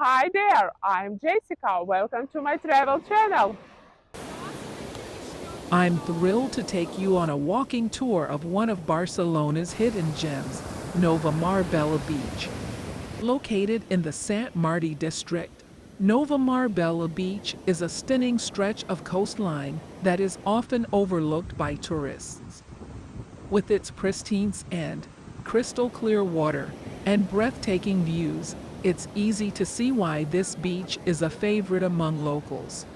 Hi there, I'm Jessica. Welcome to my travel channel. I'm thrilled to take you on a walking tour of one of Barcelona's hidden gems, Nova Mar Bella Beach. Located in the Sant Martí district, Nova Mar Bella Beach is a stunning stretch of coastline that is often overlooked by tourists. With its pristine sand, crystal clear water, and breathtaking views, it's easy to see why this beach is a favorite among locals.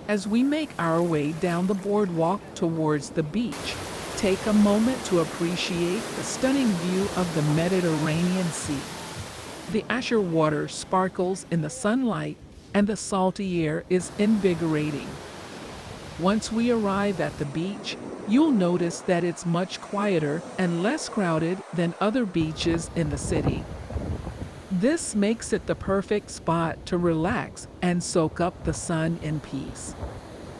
As we make our way down the boardwalk towards the beach, take a moment to appreciate the stunning view of the Mediterranean Sea. The azure water sparkles in the sunlight, and the salty air is invigorating. Once we arrive at the beach, you'll notice that it's much quieter and less crowded than other beaches in the city. This makes it the perfect spot to relax and soak up the sun in peace.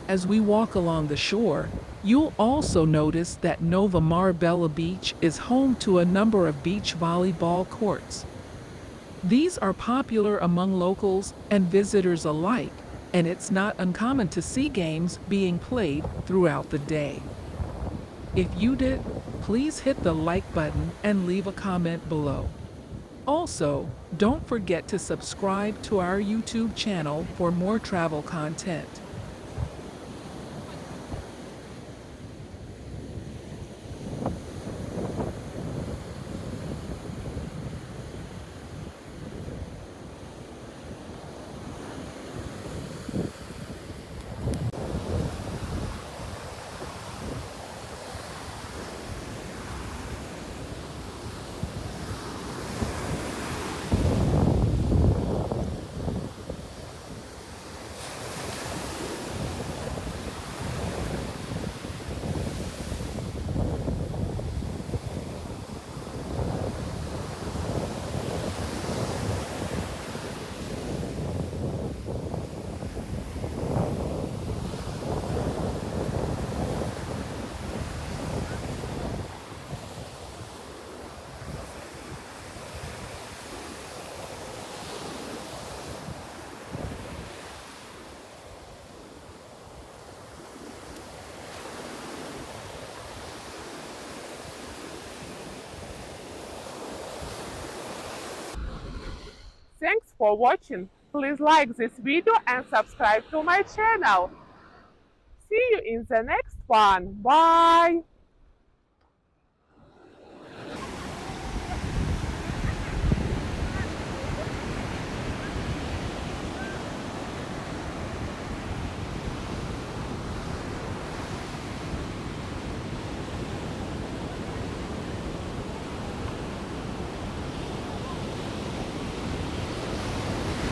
As we walk along the shore, you'll also notice that Nova Mar Bella Beach is home to a number of beach volleyball courts. These are popular among locals and visitors alike, and it's not uncommon to see games being played throughout the day. If you did, please hit the like button and leave a comment below. Also, don't forget to subscribe to our YouTube channel for more travel content. Thanks for watching. Please like this video and subscribe to my channel. See you in the next one. Bye!